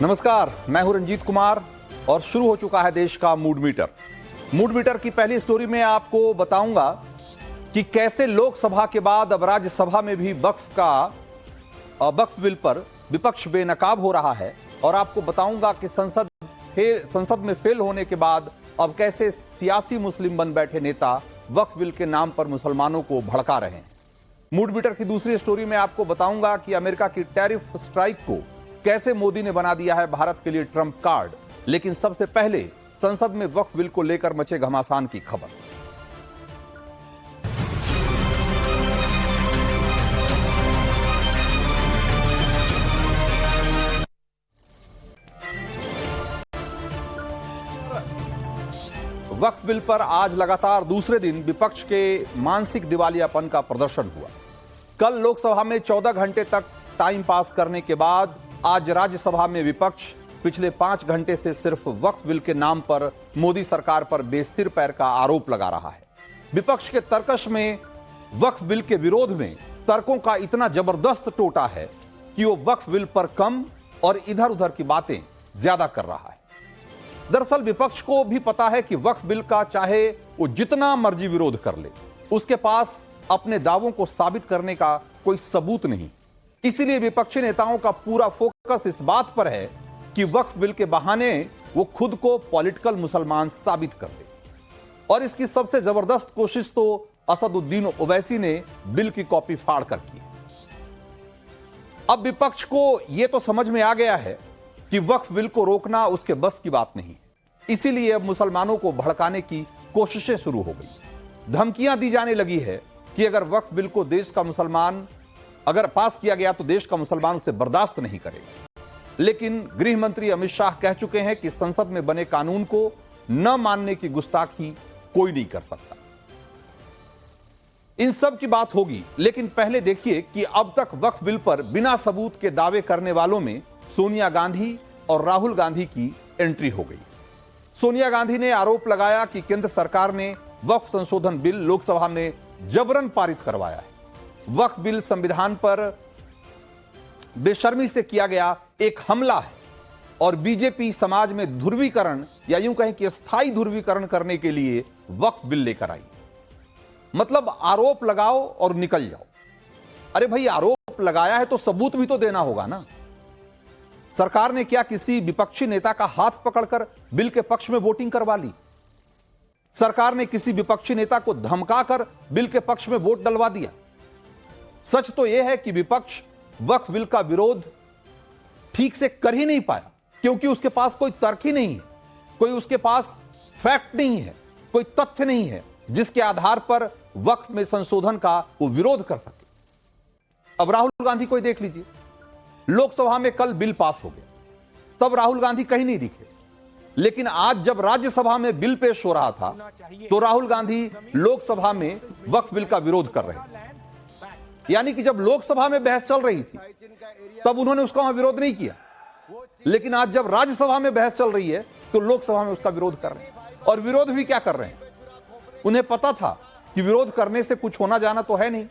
नमस्कार, मैं हूं रंजीत कुमार और शुरू हो चुका है देश का मूड मीटर। मूड मीटर की पहली स्टोरी में आपको बताऊंगा कि कैसे लोकसभा के बाद अब राज्यसभा में भी वक्फ बिल पर विपक्ष बेनकाब हो रहा है, और आपको बताऊंगा कि संसद में फेल होने के बाद अब कैसे सियासी मुस्लिम बन बैठे नेता वक्फ बिल के नाम पर मुसलमानों को भड़का रहे हैं। मूड मीटर की दूसरी स्टोरी में आपको बताऊंगा कि अमेरिका की टैरिफ स्ट्राइक को कैसे मोदी ने बना दिया है भारत के लिए ट्रंप कार्ड। लेकिन सबसे पहले संसद में वक्फ बिल को लेकर मचे घमासान की खबर। वक्फ बिल पर आज लगातार दूसरे दिन विपक्ष के मानसिक दिवालियापन का प्रदर्शन हुआ। कल लोकसभा में 14 घंटे तक टाइम पास करने के बाद आज राज्यसभा में विपक्ष पिछले 5 घंटे से सिर्फ वक्फ बिल के नाम पर मोदी सरकार पर बेसिर पैर का आरोप लगा रहा है। विपक्ष के तर्कश में वक्फ बिल के विरोध में तर्कों का इतना जबरदस्त टोटा है कि वो वक्फ बिल पर कम और इधर उधर की बातें ज्यादा कर रहा है। दरअसल विपक्ष को भी पता है कि वक्फ बिल का चाहे वो जितना मर्जी विरोध कर ले, उसके पास अपने दावों को साबित करने का कोई सबूत नहीं। इसीलिए विपक्षी नेताओं का पूरा फोकस इस बात पर है कि वक्फ बिल के बहाने वो खुद को पॉलिटिकल मुसलमान साबित कर दे। और इसकी सबसे जबरदस्त कोशिश तो असदुद्दीन ओवैसी ने बिल की कॉपी फाड़ कर की। अब विपक्ष को यह तो समझ में आ गया है कि वक्फ बिल को रोकना उसके बस की बात नहीं। इसीलिए अब मुसलमानों को भड़काने की कोशिशें शुरू हो गई। धमकियां दी जाने लगी है कि अगर वक्फ बिल को देश का मुसलमान अगर पास किया गया तो देश का मुसलमान उसे बर्दाश्त नहीं करेगा। लेकिन गृह मंत्री अमित शाह कह चुके हैं कि संसद में बने कानून को न मानने की गुस्ताखी कोई नहीं कर सकता। इन सब की बात होगी, लेकिन पहले देखिए कि अब तक वक्फ बिल पर बिना सबूत के दावे करने वालों में सोनिया गांधी और राहुल गांधी की एंट्री हो गई। सोनिया गांधी ने आरोप लगाया कि केंद्र सरकार ने वक्फ संशोधन बिल लोकसभा में जबरन पारित करवाया है। वक्फ बिल संविधान पर बेशर्मी से किया गया एक हमला है और बीजेपी समाज में ध्रुवीकरण या यूं कहें कि स्थायी ध्रुवीकरण करने के लिए वक्फ बिल लेकर आई। मतलब आरोप लगाओ और निकल जाओ। अरे भाई, आरोप लगाया है तो सबूत भी तो देना होगा ना। सरकार ने क्या किसी विपक्षी नेता का हाथ पकड़कर बिल के पक्ष में वोटिंग करवा ली? सरकार ने किसी विपक्षी नेता को धमकाकर बिल के पक्ष में वोट डलवा दिया? सच तो यह है कि विपक्ष वक्फ बिल का विरोध ठीक से कर ही नहीं पाया, क्योंकि उसके पास कोई तर्क ही नहीं है, कोई उसके पास फैक्ट नहीं है, कोई तथ्य नहीं है जिसके आधार पर वक्फ में संशोधन का वो विरोध कर सके। अब राहुल गांधी को देख लीजिए, लोकसभा में कल बिल पास हो गया, तब राहुल गांधी कहीं नहीं दिखे। लेकिन आज जब राज्यसभा में बिल पेश हो रहा था तो राहुल गांधी लोकसभा में वक्फ बिल का विरोध कर रहे थे। यानी कि जब लोकसभा में बहस चल रही थी तब उन्होंने उसका वहां विरोध नहीं किया, लेकिन आज जब राज्यसभा में बहस चल रही है तो लोकसभा में उसका विरोध कर रहे हैं। और विरोध भी क्या कर रहे हैं? उन्हें पता था कि विरोध करने से कुछ होना जाना तो है नहीं,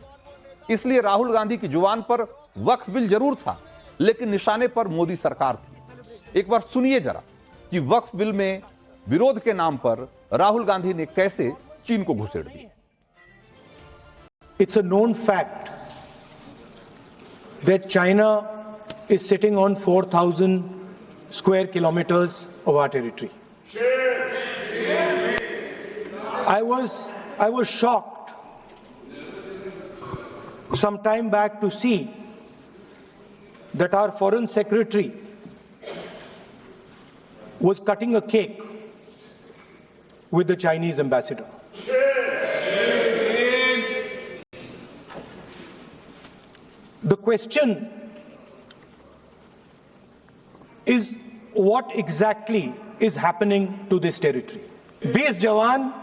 इसलिए राहुल गांधी की जुबान पर वक्फ बिल जरूर था, लेकिन निशाने पर मोदी सरकार थी। एक बार सुनिए जरा कि वक्फ बिल में विरोध के नाम पर राहुल गांधी ने कैसे चीन को घुसेड़ दिया। It's a known fact that China is sitting on 4,000 square kilometers of our territory. I was shocked some time back to see that our foreign secretary was cutting a cake with the Chinese ambassador. The question is, what exactly is happening to this territory? 20 जवान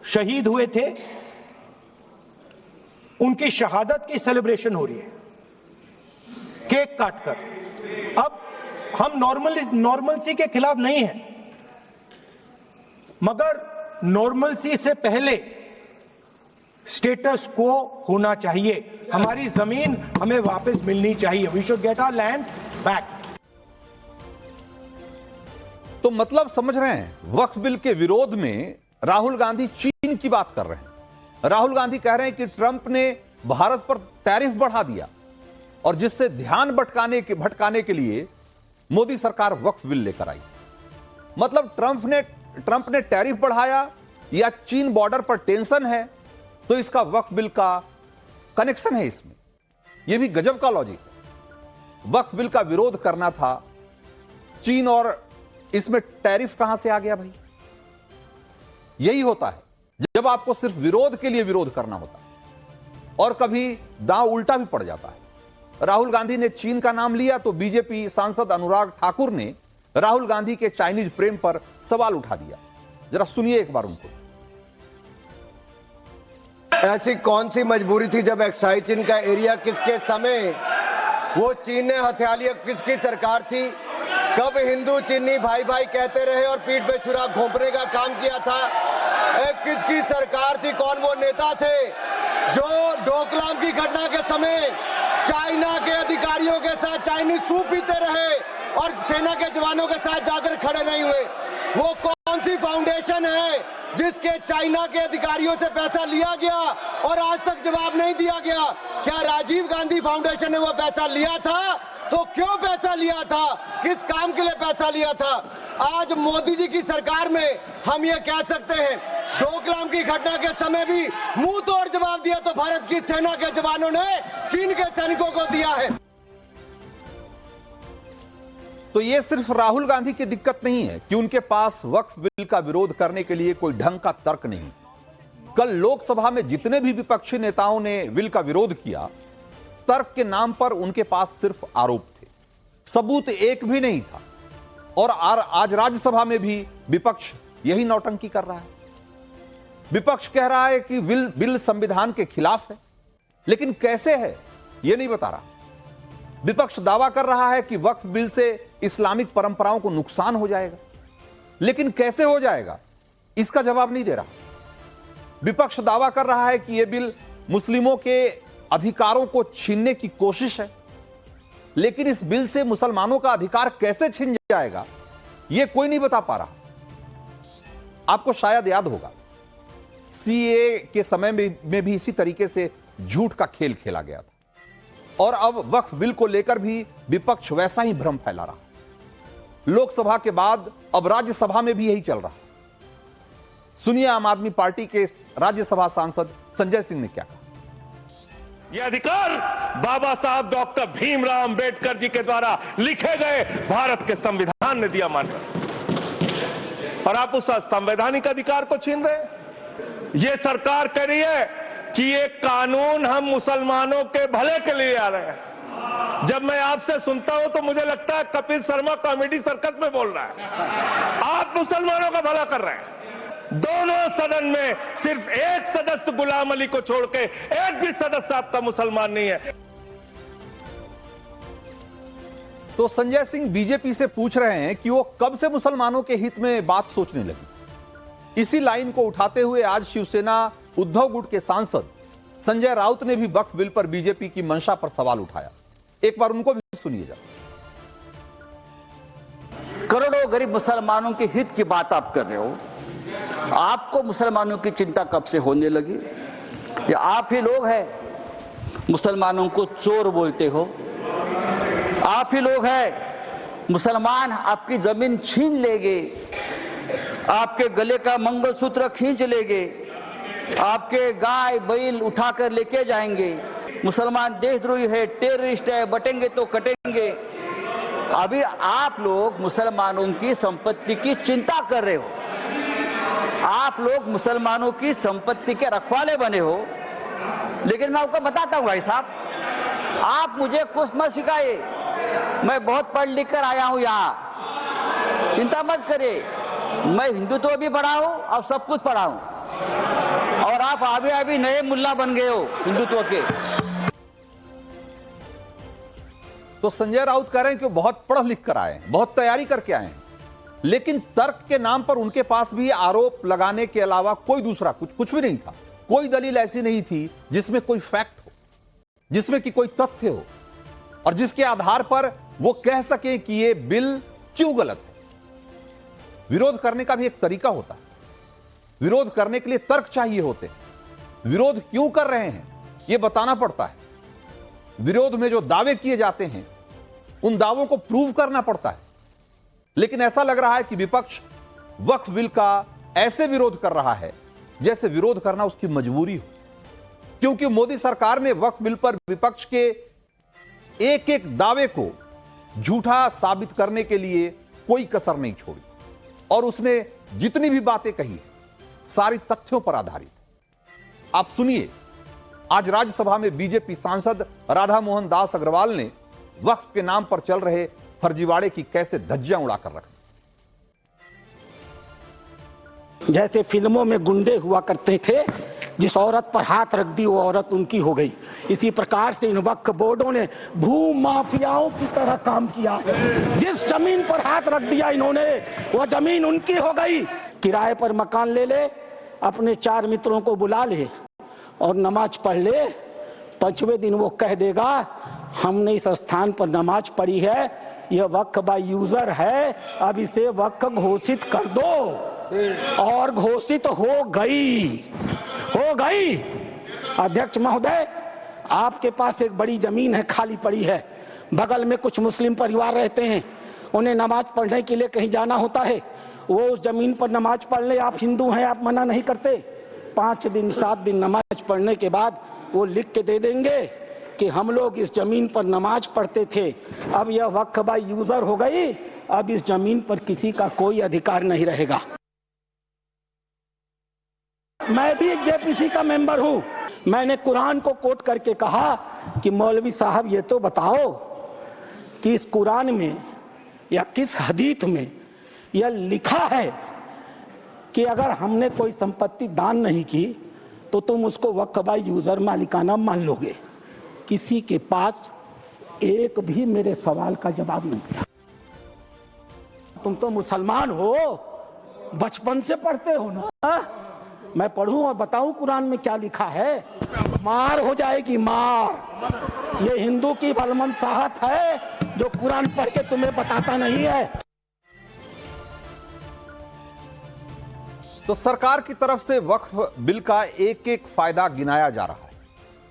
शहीद हुए थे, उनकी शहादत की celebration हो रही है केक काटकर। अब हम नॉर्मलसी के खिलाफ नहीं हैं, मगर नॉर्मलसी से पहले स्टेटस को होना चाहिए। हमारी जमीन हमें वापस मिलनी चाहिए। We should get our land back. तो मतलब समझ रहे हैं, वक्फ बिल के विरोध में राहुल गांधी चीन की बात कर रहे हैं। राहुल गांधी कह रहे हैं कि ट्रंप ने भारत पर टैरिफ बढ़ा दिया और जिससे ध्यान भटकाने के लिए मोदी सरकार वक्फ बिल लेकर आई। मतलब ट्रंप ने टैरिफ बढ़ाया या चीन बॉर्डर पर टेंशन है, तो इसका वक्फ बिल का कनेक्शन है इसमें। यह भी गजब का लॉजिक है। वक्फ बिल का विरोध करना था चीन, और इसमें टैरिफ कहां से आ गया भाई? यही होता है जब आपको सिर्फ विरोध के लिए विरोध करना होता है, और कभी दांव उल्टा भी पड़ जाता है। राहुल गांधी ने चीन का नाम लिया तो बीजेपी सांसद अनुराग ठाकुर ने राहुल गांधी के चाइनीज प्रेम पर सवाल उठा दिया। जरा सुनिए एक बार उनको। ऐसी कौन सी मजबूरी थी जब एक्साइज चीन का एरिया किसके समय वो चीन ने हथिया लिया? किसकी सरकार थी? कब हिंदू चीनी भाई भाई कहते रहे और पीठ पे छुरा घोंपने का काम किया था? किसकी सरकार थी? कौन वो नेता थे जो डोकलाम की घटना के समय चाइना के अधिकारियों के साथ चाइनीज सूप पीते रहे और सेना के जवानों के साथ जाकर खड़े नहीं हुए? वो कौन सी फाउंडेशन है जिसके चाइना के अधिकारियों से पैसा लिया गया और आज तक जवाब नहीं दिया गया? क्या राजीव गांधी फाउंडेशन ने वो पैसा लिया था? तो क्यों पैसा लिया था? किस काम के लिए पैसा लिया था? आज मोदी जी की सरकार में हम ये कह सकते हैं, डोकलाम की घटना के समय भी मुंह तोड़ जवाब दिया तो भारत की सेना के जवानों ने चीन के सैनिकों को दिया है। तो यह सिर्फ राहुल गांधी की दिक्कत नहीं है कि उनके पास वक्फ बिल का विरोध करने के लिए कोई ढंग का तर्क नहीं। कल लोकसभा में जितने भी विपक्षी नेताओं ने बिल का विरोध किया, तर्क के नाम पर उनके पास सिर्फ आरोप थे, सबूत एक भी नहीं था। और आज राज्यसभा में भी विपक्ष यही नौटंकी कर रहा है। विपक्ष कह रहा है कि बिल संविधान के खिलाफ है, लेकिन कैसे है यह नहीं बता रहा। विपक्ष दावा कर रहा है कि वक्फ बिल से इस्लामिक परंपराओं को नुकसान हो जाएगा, लेकिन कैसे हो जाएगा इसका जवाब नहीं दे रहा। विपक्ष दावा कर रहा है कि यह बिल मुस्लिमों के अधिकारों को छीनने की कोशिश है, लेकिन इस बिल से मुसलमानों का अधिकार कैसे छीन जाएगा यह कोई नहीं बता पा रहा। आपको शायद याद होगा, सीए के समय में भी इसी तरीके से झूठ का खेल खेला गया था, और अब वक्फ बिल को लेकर भी विपक्ष वैसा ही भ्रम फैला रहा। लोकसभा के बाद अब राज्यसभा में भी यही चल रहा। सुनिए आम आदमी पार्टी के राज्यसभा सांसद संजय सिंह ने क्या कहा। यह अधिकार बाबा साहब डॉक्टर भीमराव अंबेडकर जी के द्वारा लिखे गए भारत के संविधान ने दिया मानकर, और आप उस संवैधानिक अधिकार को छीन रहे हैं। यह सरकार कह रही है कि ये कानून हम मुसलमानों के भले के लिए आ रहे हैं। जब मैं आपसे सुनता हूं तो मुझे लगता है कपिल शर्मा कॉमेडी सर्कस में बोल रहा है। आप मुसलमानों का भला कर रहे हैं। दोनों सदन में सिर्फ एक सदस्य गुलाम अली को छोड़ के एक भी सदस्य आपका मुसलमान नहीं है। तो संजय सिंह बीजेपी से पूछ रहे हैं कि वो कब से मुसलमानों के हित में बात सोचने लगी। इसी लाइन को उठाते हुए आज शिवसेना उद्धव गुट के सांसद संजय राउत ने भी वक्फ बिल पर बीजेपी की मंशा पर सवाल उठाया। एक बार उनको भी सुनिए। करोड़ों गरीब मुसलमानों के हित की बात आप कर रहे हो। आपको मुसलमानों की चिंता कब से होने लगी? या आप ही लोग हैं मुसलमानों को चोर बोलते हो? आप ही लोग हैं मुसलमान आपकी जमीन छीन लेंगे, आपके गले का मंगलसूत्र खींच लेंगे, आपके गाय बैल उठाकर लेके जाएंगे। मुसलमान देशद्रोही है, टेररिस्ट है, बटेंगे तो कटेंगे। अभी आप लोग मुसलमानों की संपत्ति की चिंता कर रहे हो। आप लोग मुसलमानों की संपत्ति के रखवाले बने हो। लेकिन मैं आपको बताता हूं भाई साहब, आप मुझे कुछ मत सिखाइए। मैं बहुत पढ़ लिख कर आया हूं यहाँ, चिंता मत करिए। मैं हिंदुत्व भी पढ़ा हूं और सब कुछ पढ़ा हूं, और आप अभी नए मुल्ला बन गए हो हिंदुत्व के। तो संजय राउत कह रहे हैं कि बहुत पढ़ लिख कर आए हैं, बहुत तैयारी करके आए हैं, लेकिन तर्क के नाम पर उनके पास भी आरोप लगाने के अलावा कोई दूसरा कुछ भी नहीं था। कोई दलील ऐसी नहीं थी जिसमें कोई फैक्ट हो, जिसमें कि कोई तथ्य हो, और जिसके आधार पर वो कह सके कि ये बिल क्यों गलत है। विरोध करने का भी एक तरीका होता है। विरोध करने के लिए तर्क चाहिए होते हैं। विरोध क्यों कर रहे हैं यह बताना पड़ता है। विरोध में जो दावे किए जाते हैं उन दावों को प्रूव करना पड़ता है। लेकिन ऐसा लग रहा है कि विपक्ष वक्फ बिल का ऐसे विरोध कर रहा है जैसे विरोध करना उसकी मजबूरी हो, क्योंकि मोदी सरकार ने वक्फ बिल पर विपक्ष के एक एक दावे को झूठा साबित करने के लिए कोई कसर नहीं छोड़ी और उसने जितनी भी बातें कही सारी तथ्यों पर आधारित। आप सुनिए, आज राज्यसभा में बीजेपी सांसद राधा मोहन दास अग्रवाल ने वक्फ के नाम पर चल रहे फर्जीवाड़े की कैसे धज्जियां उड़ाकर रखी। जैसे फिल्मों में गुंडे हुआ करते थे, जिस औरत पर हाथ रख दी वो औरत उनकी हो गई, इसी प्रकार से इन वक्फ बोर्डों ने भू माफियाओं की तरह काम किया। जिस जमीन पर हाथ रख दिया इन्होंने वो जमीन उनकी हो गई। किराए पर मकान ले ले, अपने 4 मित्रों को बुला ले और नमाज पढ़ ले। 5वें दिन वो कह देगा हमने इस स्थान पर नमाज पढ़ी है, यह वक्फ बाय यूजर है, अब इसे वक्फ घोषित कर दो। और घोषित हो गई। अध्यक्ष महोदय, आपके पास एक बड़ी जमीन है, खाली पड़ी है, बगल में कुछ मुस्लिम परिवार रहते हैं, उन्हें नमाज पढ़ने के लिए कहीं जाना होता है, वो उस जमीन पर नमाज पढ़ ले। आप हिंदू हैं, आप मना नहीं करते। 5 दिन 7 दिन नमाज पढ़ने के बाद वो लिख के दे देंगे कि हम लोग इस जमीन पर नमाज पढ़ते थे, अब यह वक्फ बाय यूजर हो गई, अब इस जमीन पर किसी का कोई अधिकार नहीं रहेगा। मैं भी जेपीसी का मेंबर हूं। मैंने कुरान को कोट करके कहा कि मौलवी साहब ये तो बताओ कि इस कुरान में या किस हदीस में यह लिखा है कि अगर हमने कोई संपत्ति दान नहीं की तो तुम उसको वक्फ बाय यूजर मालिकाना मान लोगे। किसी के पास एक भी मेरे सवाल का जवाब नहीं था। तुम तो मुसलमान हो, बचपन से पढ़ते हो ना। मैं पढ़ूं और बताऊं कुरान में क्या लिखा है? मार हो जाएगी, मार। ये हिंदू की भलमनसाहत है जो कुरान पढ़ के तुम्हें बताता नहीं है। तो सरकार की तरफ से वक्फ बिल का एक एक फायदा गिनाया जा रहा है,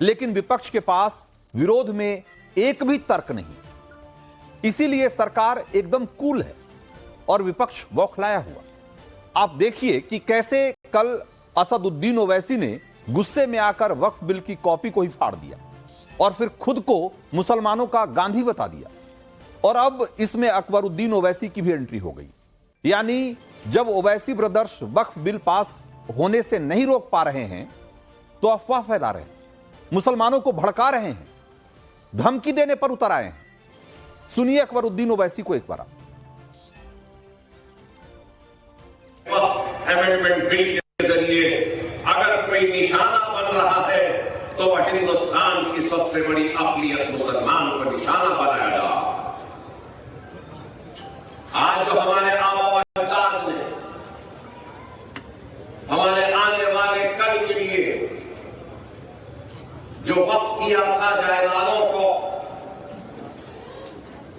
लेकिन विपक्ष के पास विरोध में एक भी तर्क नहीं। इसीलिए सरकार एकदम कूल है और विपक्ष बौखलाया हुआ। आप देखिए कि कैसे कल असदुद्दीन ओवैसी ने गुस्से में आकर वक्फ बिल की कॉपी को ही फाड़ दिया और फिर खुद को मुसलमानों का गांधी बता दिया। और अब इसमें अकबरुद्दीन ओवैसी की भी एंट्री हो गई। यानी जब ओवैसी ब्रदर्स वक्फ बिल पास होने से नहीं रोक पा रहे हैं तो अफवाह फैला रहे हैं, मुसलमानों को भड़का रहे हैं, धमकी देने पर उतर आए हैं। सुनिए अकबरुद्दीन ओवैसी को एक बार। अमेंडमेंट बिल के जरिए अगर कोई निशाना बन रहा है तो वह हिंदुस्तान की सबसे बड़ी अक़लियत मुसलमानों का निशाना बनाया जा। आज जो हमारे आबा व अजदाद ने हमारे आने वाले कल के लिए जो वक्त किया था जायदादों को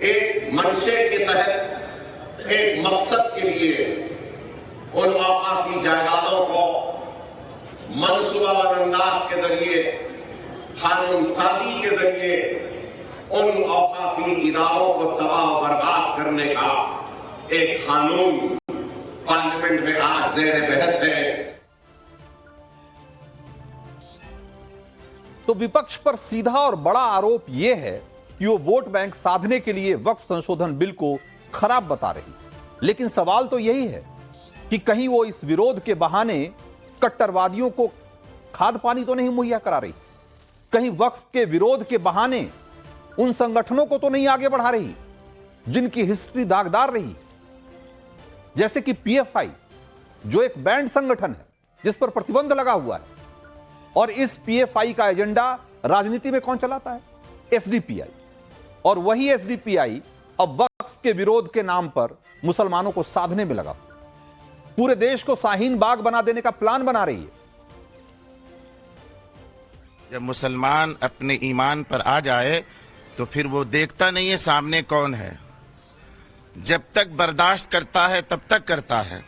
एक मंशे के तहत एक मकसद के लिए उन औकाफी जायदादों को मनसूबाबंद अंदाज के जरिए, कानून साजी के जरिए उन औकाफी इदारों को तबाह बर्बाद करने का एक कानून पार्लियामेंट में आज ज़ेर बहस है। तो विपक्ष पर सीधा और बड़ा आरोप यह है कि वो वोट बैंक साधने के लिए वक्फ संशोधन बिल को खराब बता रही। लेकिन सवाल तो यही है कि कहीं वो इस विरोध के बहाने कट्टरवादियों को खाद पानी तो नहीं मुहैया करा रही, कहीं वक्फ के विरोध के बहाने उन संगठनों को तो नहीं आगे बढ़ा रही जिनकी हिस्ट्री दागदार रही, जैसे कि पीएफआई जो एक बैंड संगठन है जिस पर प्रतिबंध लगा हुआ है। और इस पीएफआई का एजेंडा राजनीति में कौन चलाता है? एसडीपीआई। और वही एसडीपीआई अब वक्फ के विरोध के नाम पर मुसलमानों को साधने में लगा, पूरे देश को शाहीन बाग बना देने का प्लान बना रही है। जब मुसलमान अपने ईमान पर आ जाए तो फिर वो देखता नहीं है सामने कौन है, जब तक बर्दाश्त करता है तब तक करता है,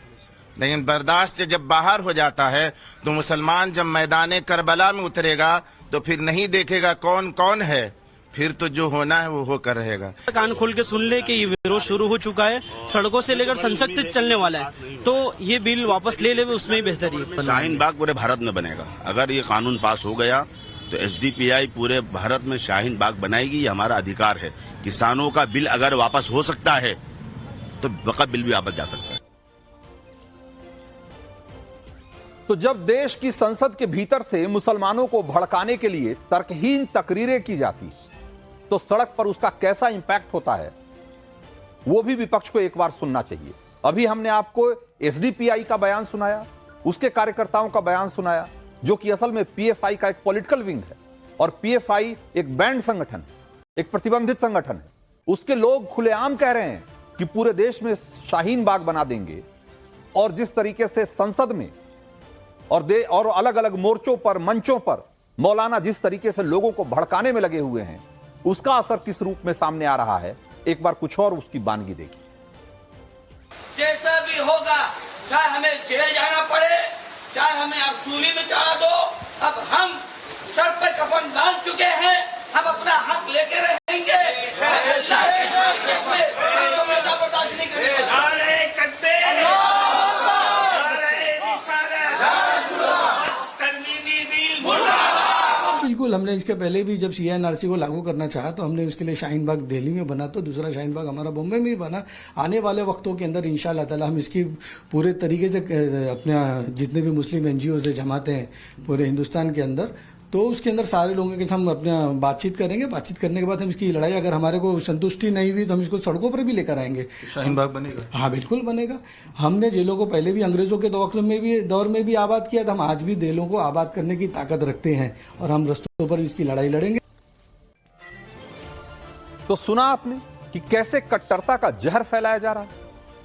लेकिन बर्दाश्त से जब बाहर हो जाता है तो मुसलमान जब मैदान करबला में उतरेगा तो फिर नहीं देखेगा कौन कौन है, फिर तो जो होना है वो होकर रहेगा। कान खोल के सुन ले कि ये विरोध शुरू हो चुका है, सड़कों से लेकर संसद तक चलने वाला है, तो ये बिल वापस ले उसमें ही बेहतरी है। शाहीन बाग पूरे भारत में बनेगा। अगर ये कानून पास हो गया तो एसडीपीआई पूरे भारत में शाहीन बाग बनाएगी। ये हमारा अधिकार है। किसानों का बिल अगर वापस हो सकता है तो वक्फ बिल भी वापस जा सकता है। तो जब देश की संसद के भीतर से मुसलमानों को भड़काने के लिए तर्कहीन तकरीरें की जाती तो सड़क पर उसका कैसा इंपैक्ट होता है, वो भी विपक्ष को एक बार सुनना चाहिए। अभी हमने आपको एसडीपीआई का बयान सुनाया, उसके कार्यकर्ताओं का बयान सुनाया, जो कि असल में पीएफआई का एक पॉलिटिकल विंग है, और पीएफआई एक बैंड संगठन, एक प्रतिबंधित संगठन है। उसके लोग खुलेआम कह रहे हैं कि पूरे देश में शाहीन बाग बना देंगे, और जिस तरीके से संसद में और अलग अलग मोर्चों पर, मंचों पर मौलाना जिस तरीके से लोगों को भड़काने में लगे हुए हैं, उसका असर किस रूप में सामने आ रहा है, एक बार कुछ और उसकी बानगी देखिए। जैसा भी होगा, चाहे हमें जेल जाना पड़े, चाहे हमें असूली में चढ़ा दो, अब हम सर पे कफन बांध चुके हैं, हम अपना हक लेके रहेंगे। बर्दाश्त नहीं करेंगे। बिल्कुल, हमने इसके पहले भी जब सीएनआरसी को लागू करना चाहा तो हमने उसके लिए शाहीन बाग दिल्ली में बना, तो दूसरा शाहीन बाग हमारा बॉम्बे में भी बना। आने वाले वक्तों के अंदर इंशाअल्लाह ताला हम इसकी पूरे तरीके से अपने जितने भी मुस्लिम एनजीओ से जमाते हैं पूरे हिंदुस्तान के अंदर, तो उसके अंदर सारे लोगों के साथ हम अपना बातचीत करेंगे। बातचीत करने के बाद हम इसकी लड़ाई, अगर हमारे को संतुष्टि नहीं हुई तो हम इसको सड़कों पर भी लेकर आएंगे। शाहीन बाग बनेगा? हाँ बिल्कुल बनेगा। हमने जेलों को पहले भी अंग्रेजों के दौर में भी आबाद किया था, हम आज भी जेलों को आबाद करने की ताकत रखते हैं, और हम रस्तों पर इसकी लड़ाई लड़ेंगे। तो सुना आपने कि कैसे कट्टरता का जहर फैलाया जा रहा है।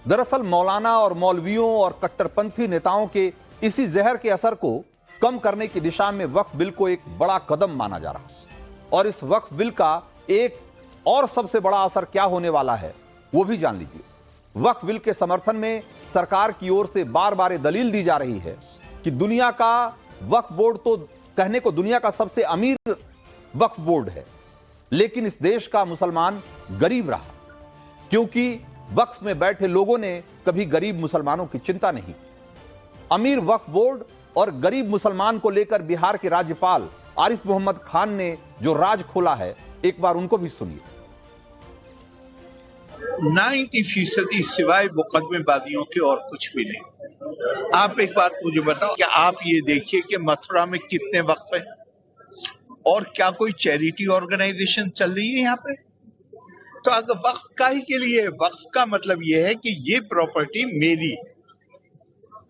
दरअसल मौलाना और मौलवियों और कट्टरपंथी नेताओं के इसी जहर के असर को कम करने की दिशा में वक्फ बिल को एक बड़ा कदम माना जा रहा है। और इस वक्फ बिल का एक और सबसे बड़ा असर क्या होने वाला है, वो भी जान लीजिए। वक्फ बिल के समर्थन में सरकार की ओर से बार बार दलील दी जा रही है कि दुनिया का वक्फ बोर्ड तो कहने को दुनिया का सबसे अमीर वक्फ बोर्ड है, लेकिन इस देश का मुसलमान गरीब रहा, क्योंकि वक्फ में बैठे लोगों ने कभी गरीब मुसलमानों की चिंता नहीं। अमीर वक्फ बोर्ड और गरीब मुसलमान को लेकर बिहार के राज्यपाल आरिफ मोहम्मद खान ने जो राज खोला है, एक बार उनको भी सुनिए। 90% सिवाय मुकदमेबाजियों के और कुछ भी नहीं। आप एक बात मुझे बताओ कि आप ये देखिए कि मथुरा में कितने वक्फ हैं, और क्या कोई चैरिटी ऑर्गेनाइजेशन चल रही है यहाँ पे? तो अगर वक्फ का ही के लिए, वक्फ का मतलब ये है कि ये प्रॉपर्टी मेरी,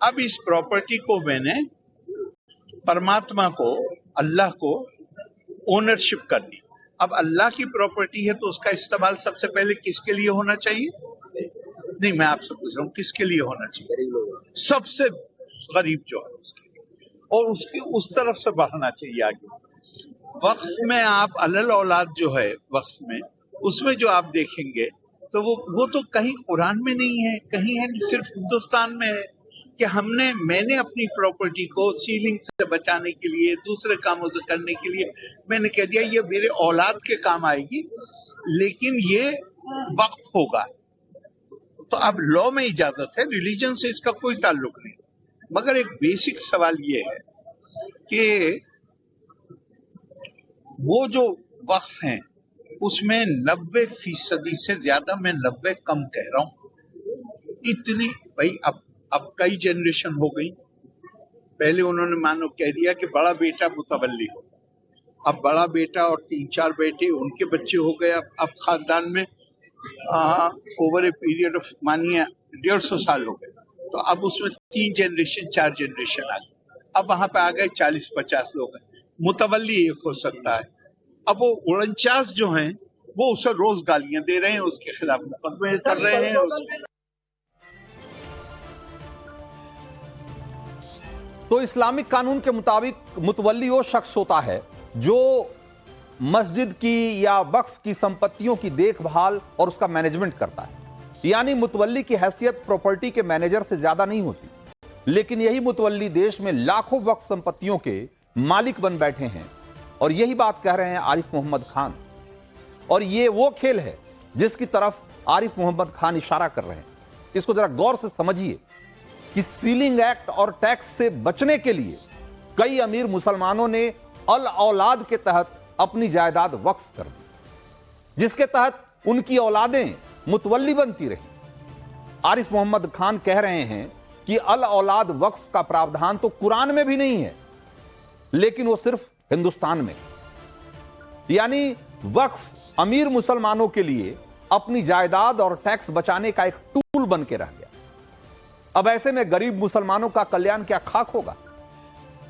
अब इस प्रॉपर्टी को मैंने परमात्मा को, अल्लाह को ओनरशिप कर दी। अब अल्लाह की प्रॉपर्टी है तो उसका इस्तेमाल सबसे पहले किसके लिए होना चाहिए? नहीं, मैं आपसे पूछ रहा हूँ किसके लिए होना चाहिए? सबसे गरीब जो है उसके लिए, और उसकी उस तरफ से बढ़ना चाहिए आगे। वक्फ में आप अलल औलाद जो है वक्फ में, उसमें जो आप देखेंगे तो वो तो कहीं कुरान में नहीं है, कहीं है सिर्फ हिंदुस्तान में है कि मैंने अपनी प्रॉपर्टी को सीलिंग से बचाने के लिए, दूसरे कामों से करने के लिए मैंने कह दिया ये मेरे औलाद के काम आएगी, लेकिन ये वक्फ होगा। तो अब लॉ में इजाजत है, रिलीजन से इसका कोई ताल्लुक नहीं। मगर एक बेसिक सवाल ये है कि वो जो वक्फ हैं उसमें 90% से ज्यादा, मैं 90 कम कह रहा हूं, इतनी भाई अब कई जनरेशन हो गई। पहले उन्होंने मानो कह दिया कि बड़ा बेटा मुतवल्ली हो, अब बड़ा बेटा और 3-4 बेटे, उनके बच्चे हो गए। अब खानदान में ओवर ए पीरियड ऑफ मानिए 150 साल हो गए, तो अब उसमें 3 जनरेशन 4 जनरेशन आ गए। अब वहां पे आ गए 40-50 लोग हैं, मुतवल्ली एक हो सकता है। अब वो 49 जो हैं वो उसे रोज गालियां दे रहे हैं, उसके खिलाफ मुकदमे कर रहे हैं। तो इस्लामिक कानून के मुताबिक मुतवल्ली वो शख्स होता है जो मस्जिद की या वक्फ की संपत्तियों की देखभाल और उसका मैनेजमेंट करता है। यानी मुतवल्ली की हैसियत प्रॉपर्टी के मैनेजर से ज्यादा नहीं होती, लेकिन यही मुतवल्ली देश में लाखों वक्फ संपत्तियों के मालिक बन बैठे हैं। और यही बात कह रहे हैं आरिफ मोहम्मद खान। और ये वो खेल है जिसकी तरफ आरिफ मोहम्मद खान इशारा कर रहे हैं। इसको जरा गौर से समझिए कि सीलिंग एक्ट और टैक्स से बचने के लिए कई अमीर मुसलमानों ने अल औलाद के तहत अपनी जायदाद वक्फ कर दी, जिसके तहत उनकी औलादें मुतवल्ली बनती रही। आरिफ मोहम्मद खान कह रहे हैं कि अल औलाद वक्फ का प्रावधान तो कुरान में भी नहीं है, लेकिन वो सिर्फ हिंदुस्तान में, यानी वक्फ अमीर मुसलमानों के लिए अपनी जायदाद और टैक्स बचाने का एक टूल बन के रह गया। अब ऐसे में गरीब मुसलमानों का कल्याण क्या खाक होगा?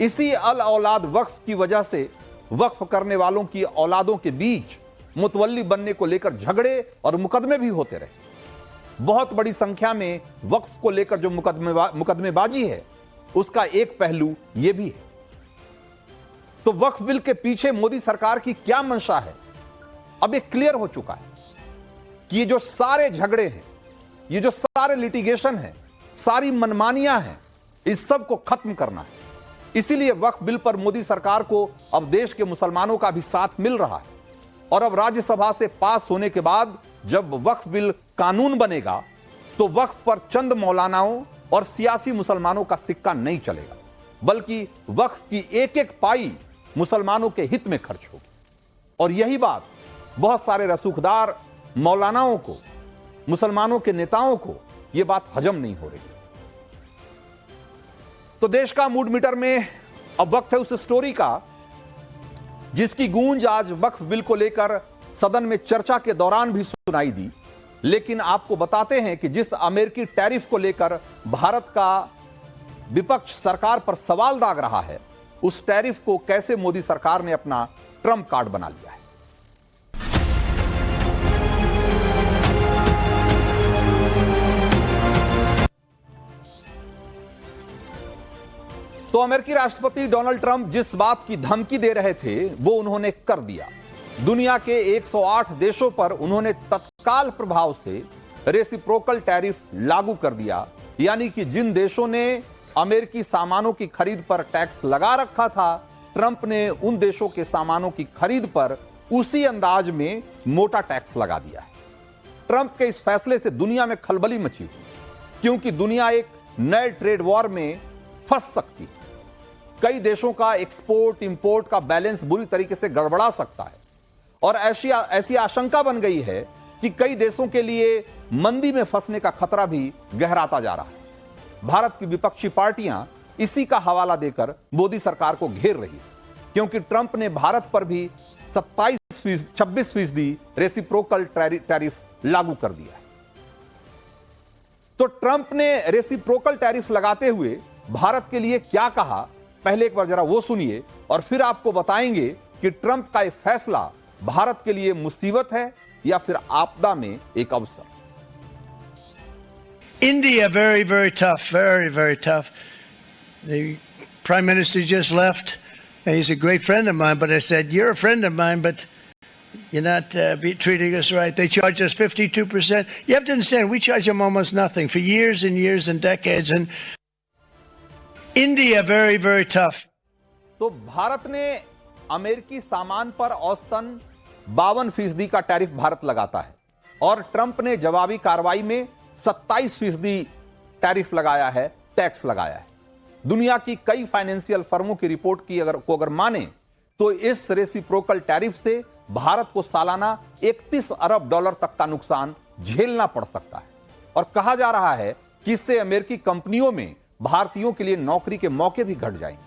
इसी अल औलाद वक्फ की वजह से वक्फ करने वालों की औलादों के बीच मुतवल्ली बनने को लेकर झगड़े और मुकदमे भी होते रहे। बहुत बड़ी संख्या में वक्फ को लेकर जो मुकदमेबाजी है, उसका एक पहलू यह भी है। तो वक्फ बिल के पीछे मोदी सरकार की क्या मंशा है, अब ये क्लियर हो चुका है कि ये जो सारे झगड़े हैं, ये जो सारे लिटिगेशन है, सारी मनमानियां हैं, इस सब को खत्म करना है। इसीलिए वक्फ बिल पर मोदी सरकार को अब देश के मुसलमानों का भी साथ मिल रहा है। और अब राज्यसभा से पास होने के बाद जब वक्फ बिल कानून बनेगा तो वक्फ पर चंद मौलानाओं और सियासी मुसलमानों का सिक्का नहीं चलेगा, बल्कि वक्फ की एक एक पाई मुसलमानों के हित में खर्च होगी। और यही बात बहुत सारे रसूखदार मौलानाओं को, मुसलमानों के नेताओं को यह बात हजम नहीं हो रही है। तो देश का मूड मीटर में अब वक्त है उस स्टोरी का जिसकी गूंज आज वक्फ बिल को लेकर सदन में चर्चा के दौरान भी सुनाई दी। लेकिन आपको बताते हैं कि जिस अमेरिकी टैरिफ को लेकर भारत का विपक्ष सरकार पर सवाल दाग रहा है, उस टैरिफ को कैसे मोदी सरकार ने अपना ट्रम्प कार्ड बना लिया है। तो अमेरिकी राष्ट्रपति डोनाल्ड ट्रंप जिस बात की धमकी दे रहे थे वो उन्होंने कर दिया। दुनिया के 108 देशों पर उन्होंने तत्काल प्रभाव से रेसिप्रोकल टैरिफ लागू कर दिया, यानी कि जिन देशों ने अमेरिकी सामानों की खरीद पर टैक्स लगा रखा था, ट्रंप ने उन देशों के सामानों की खरीद पर उसी अंदाज में मोटा टैक्स लगा दिया है। ट्रंप के इस फैसले से दुनिया में खलबली मची, क्योंकि दुनिया एक नए ट्रेड वॉर में फंस सकती है। कई देशों का एक्सपोर्ट इंपोर्ट का बैलेंस बुरी तरीके से गड़बड़ा सकता है और ऐसी आशंका बन गई है कि कई देशों के लिए मंदी में फंसने का खतरा भी गहराता जा रहा है। भारत की विपक्षी पार्टियां इसी का हवाला देकर मोदी सरकार को घेर रही है, क्योंकि ट्रंप ने भारत पर भी 26% रेसिप्रोकल टैरिफ लागू कर दिया है। तो ट्रंप ने रेसिप्रोकल टैरिफ लगाते हुए भारत के लिए क्या कहा, पहले एक बार जरा वो सुनिए और फिर आपको बताएंगे कि ट्रंप का यह फैसला भारत के लिए मुसीबत है या फिर आपदा में एक अवसर। India, very, very tough, very, very tough. The Prime Minister just left. He's a great friend of mine, but I said, you're a friend of mine, but you're not treating us right. They charge us 52%. You have to understand, we charge them almost nothing for years and years and decades. And India, very, very tough. तो भारत ने अमेरिकी सामान पर औसतन 52% का tariff Bharat लगाता है और ट्रंप ने जवाबी कार्रवाई में 27% टैरिफ लगाया है, टैक्स लगाया है। दुनिया की कई फाइनेंशियल फर्मों की रिपोर्ट की अगर माने तो इस रेसिप्रोकल टैरिफ से भारत को सालाना 31 अरब डॉलर तक का नुकसान झेलना पड़ सकता है और कहा जा रहा है कि इससे अमेरिकी कंपनियों में भारतीयों के लिए नौकरी के मौके भी घट जाएंगे।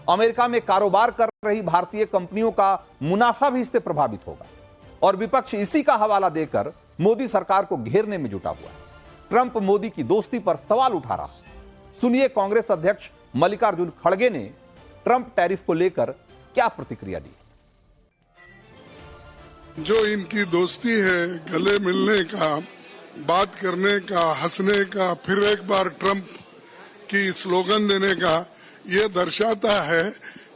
अमेरिका में कारोबार कर रही भारतीय कंपनियों का मुनाफा भी इससे प्रभावित होगा और विपक्ष इसी का हवाला देकर मोदी सरकार को घेरने में जुटा हुआ है। ट्रंप मोदी की दोस्ती पर सवाल उठा रहा है। सुनिए कांग्रेस अध्यक्ष मल्लिकार्जुन खड़गे ने ट्रंप टैरिफ को लेकर क्या प्रतिक्रिया दी। जो इनकी दोस्ती है, गले मिलने का, बात करने का, हंसने का, फिर एक बार ट्रंप की स्लोगन देने का, ये दर्शाता है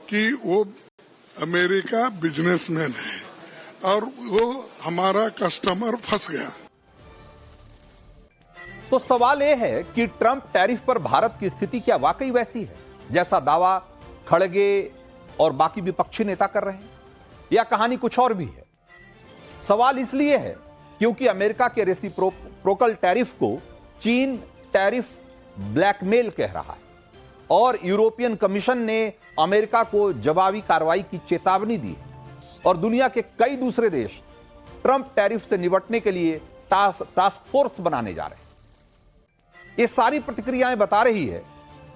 कि वो अमेरिका बिजनेसमैन है और वो हमारा कस्टमर फंस गया। तो सवाल यह है कि ट्रंप टैरिफ पर भारत की स्थिति क्या वाकई वैसी है जैसा दावा खड़गे और बाकी विपक्षी नेता कर रहे हैं, या कहानी कुछ और भी है? सवाल इसलिए है क्योंकि अमेरिका के रेसिप्रोकल टैरिफ को चीन टैरिफ ब्लैकमेल कह रहा है और यूरोपियन कमीशन ने अमेरिका को जवाबी कार्रवाई की चेतावनी दी है और दुनिया के कई दूसरे देश ट्रंप टैरिफ से निपटने के लिए टास्क फोर्स बनाने जा रहे हैं। ये सारी प्रतिक्रियाएं बता रही है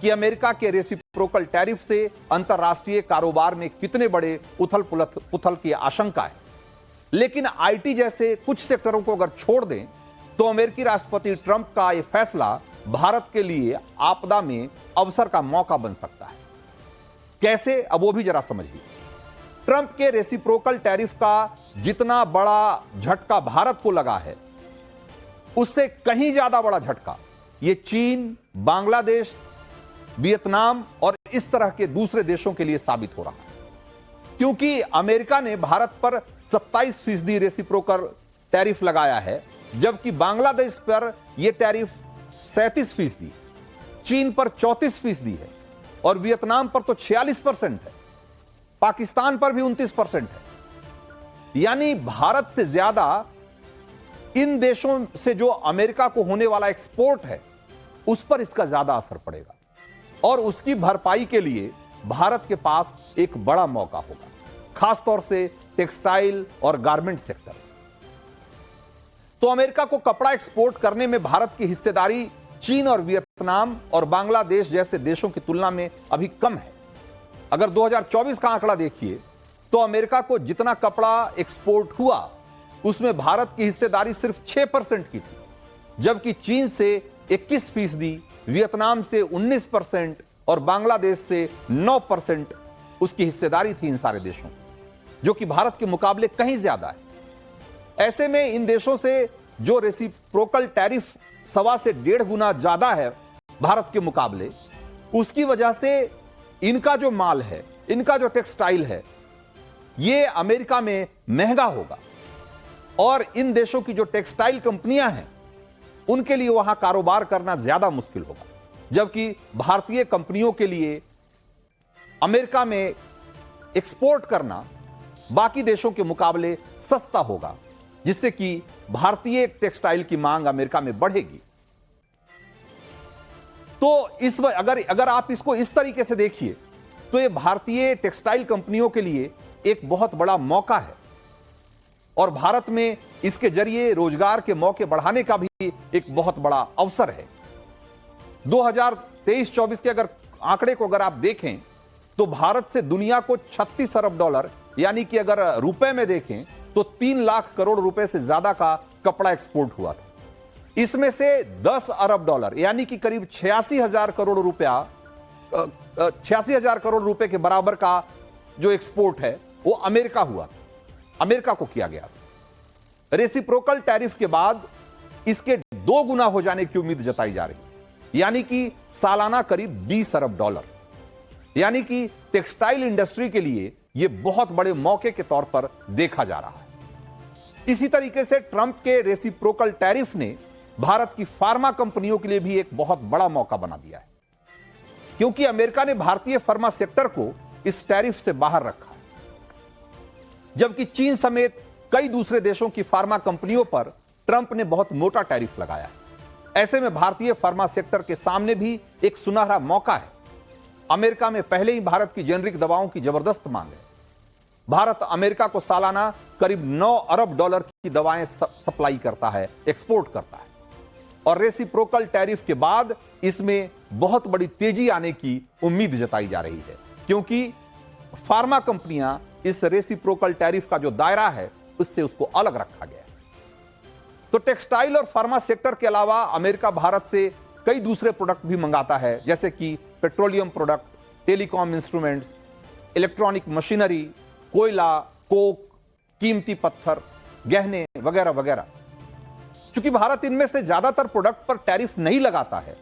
कि अमेरिका के रेसिप्रोकल टैरिफ से अंतरराष्ट्रीय कारोबार में कितने बड़े उथल पुथल की आशंका है। लेकिन आईटी जैसे कुछ सेक्टरों को अगर छोड़ दें तो अमेरिकी राष्ट्रपति ट्रंप का यह फैसला भारत के लिए आपदा में अवसर का मौका बन सकता है। कैसे, अब वो भी जरा समझिए। ट्रंप के रेसिप्रोकल टैरिफ का जितना बड़ा झटका भारत को लगा है उससे कहीं ज्यादा बड़ा झटका ये चीन, बांग्लादेश, वियतनाम और इस तरह के दूसरे देशों के लिए साबित हो रहा है, क्योंकि अमेरिका ने भारत पर 27% रेसिप्रोकल टैरिफ लगाया है, जबकि बांग्लादेश पर यह टैरिफ 37%, चीन पर 34% है और वियतनाम पर तो 46% है, पाकिस्तान पर भी 29% है। यानी भारत से ज्यादा इन देशों से जो अमेरिका को होने वाला एक्सपोर्ट है उस पर इसका ज्यादा असर पड़ेगा और उसकी भरपाई के लिए भारत के पास एक बड़ा मौका होगा, खासतौर से टेक्सटाइल और गारमेंट सेक्टर। तो अमेरिका को कपड़ा एक्सपोर्ट करने में भारत की हिस्सेदारी चीन और वियतनाम और बांग्लादेश जैसे देशों की तुलना में अभी कम है। अगर 2024 का आंकड़ा देखिए तो अमेरिका को जितना कपड़ा एक्सपोर्ट हुआ उसमें भारत की हिस्सेदारी सिर्फ 6% की थी, जबकि चीन से 21%, वियतनाम से 19% और बांग्लादेश से 9% उसकी हिस्सेदारी थी इन सारे देशों, जो कि भारत के मुकाबले कहीं ज्यादा है। ऐसे में इन देशों से जो रेसिप्रोकल टैरिफ 1.25 से 1.5 गुना ज्यादा है भारत के मुकाबले, उसकी वजह से इनका जो माल है, इनका जो टेक्सटाइल है, यह अमेरिका में महंगा होगा और इन देशों की जो टेक्सटाइल कंपनियां हैं उनके लिए वहां कारोबार करना ज्यादा मुश्किल होगा, जबकि भारतीय कंपनियों के लिए अमेरिका में एक्सपोर्ट करना बाकी देशों के मुकाबले सस्ता होगा, जिससे कि भारतीय टेक्सटाइल की मांग अमेरिका में बढ़ेगी। तो अगर आप इसको इस तरीके से देखिए तो यह भारतीय टेक्सटाइल कंपनियों के लिए एक बहुत बड़ा मौका है और भारत में इसके जरिए रोजगार के मौके बढ़ाने का भी एक बहुत बड़ा अवसर है। 2023-24 के अगर आंकड़े को अगर आप देखें तो भारत से दुनिया को 36 अरब डॉलर, यानी कि अगर रुपए में देखें तो 3 लाख करोड़ रुपए से ज्यादा का कपड़ा एक्सपोर्ट हुआ था। इसमें से 10 अरब डॉलर यानी कि करीब 86,000 करोड़ रुपया 86,000 करोड़ रुपए के बराबर का जो एक्सपोर्ट है वो अमेरिका हुआ, अमेरिका को किया गया। रेसिप्रोकल टैरिफ के बाद इसके 2 गुना हो जाने की उम्मीद जताई जा रही है, यानी कि सालाना करीब 20 अरब डॉलर, यानी कि टेक्सटाइल इंडस्ट्री के लिए यह बहुत बड़े मौके के तौर पर देखा जा रहा है। इसी तरीके से ट्रंप के रेसिप्रोकल टैरिफ ने भारत की फार्मा कंपनियों के लिए भी एक बहुत बड़ा मौका बना दिया है, क्योंकि अमेरिका ने भारतीय फार्मा सेक्टर को इस टैरिफ से बाहर रखा है, जबकि चीन समेत कई दूसरे देशों की फार्मा कंपनियों पर ट्रंप ने बहुत मोटा टैरिफ लगाया है। ऐसे में भारतीय फार्मा सेक्टर के सामने भी एक सुनहरा मौका है। अमेरिका में पहले ही भारत की जेनरिक दवाओं की जबरदस्त मांग है। भारत अमेरिका को सालाना करीब 9 अरब डॉलर की दवाएं सप्लाई करता है, एक्सपोर्ट करता है, और रेसिप्रोकल टैरिफ के बाद इसमें बहुत बड़ी तेजी आने की उम्मीद जताई जा रही है, क्योंकि फार्मा कंपनियां इस रेसिप्रोकल टैरिफ का जो दायरा है उससे उसको अलग रखा गया है। तो टेक्सटाइल और फार्मा सेक्टर के अलावा अमेरिका भारत से कई दूसरे प्रोडक्ट भी मंगाता है, जैसे कि petroleum product, telecom instruments, electronic machinery, कोयला, कोक, कीमती पत्थर, गहने वगैरह वगैरह। चूंकि भारत इनमें से ज्यादातर प्रोडक्ट पर टैरिफ नहीं लगाता है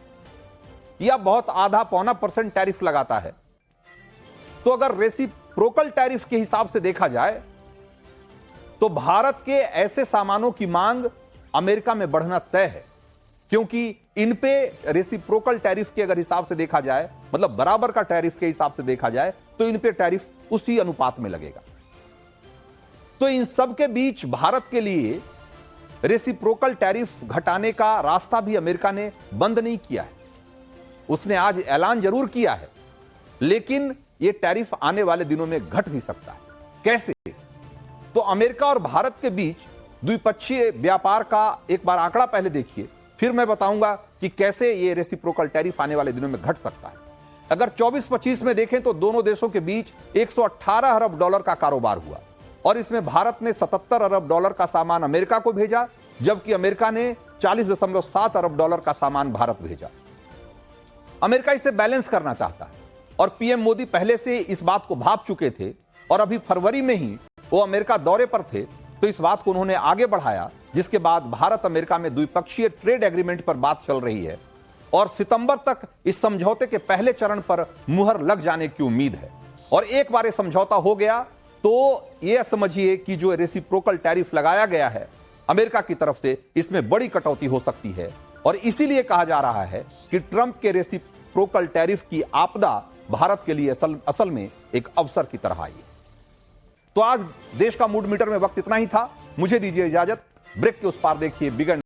या बहुत आधा पौना % टैरिफ लगाता है, तो अगर रेसिप्रोकल टैरिफ के हिसाब से देखा जाए तो भारत के ऐसे सामानों की मांग अमेरिका में बढ़ना तय है, क्योंकि इन पे रेसिप्रोकल टैरिफ के अगर हिसाब से देखा जाए, मतलब बराबर का टैरिफ के हिसाब से देखा जाए, तो इन पे टैरिफ उसी अनुपात में लगेगा। तो इन सब के बीच भारत के लिए रेसिप्रोकल टैरिफ घटाने का रास्ता भी अमेरिका ने बंद नहीं किया है। उसने आज ऐलान जरूर किया है, लेकिन यह टैरिफ आने वाले दिनों में घट भी सकता है। कैसे? तो अमेरिका और भारत के बीच द्विपक्षीय व्यापार का एक बार आंकड़ा पहले देखिए, फिर मैं बताऊंगा कि कैसे यह रेसिप्रोकल टैरिफ आने वाले दिनों में घट सकता है। अगर 24-25 में देखें तो दोनों देशों के बीच 118 अरब डॉलर का कारोबार हुआ और इसमें भारत ने 77 अरब डॉलर का सामान अमेरिका को भेजा, जबकि अमेरिका ने 40.7 अरब डॉलर का सामान भारत भेजा। अमेरिका इसे बैलेंस करना चाहता है और पीएम मोदी पहले से इस बात को भाप चुके थे और अभी फरवरी में ही वो अमेरिका दौरे पर थे, तो इस बात को उन्होंने आगे बढ़ाया, जिसके बाद भारत अमेरिका में द्विपक्षीय ट्रेड एग्रीमेंट पर बात चल रही है और सितंबर तक इस समझौते के पहले चरण पर मुहर लग जाने की उम्मीद है। और एक बार यह समझौता हो गया तो यह समझिए कि जो रेसिप्रोकल टैरिफ लगाया गया है अमेरिका की तरफ से, इसमें बड़ी कटौती हो सकती है। और इसीलिए कहा जा रहा है कि ट्रंप के रेसिप्रोकल टैरिफ की आपदा भारत के लिए असल में एक अवसर की तरह आई। तो आज देश का मूड मीटर में वक्त इतना ही था। मुझे दीजिए इजाजत। ब्रेक के उस पार देखिए बिगड़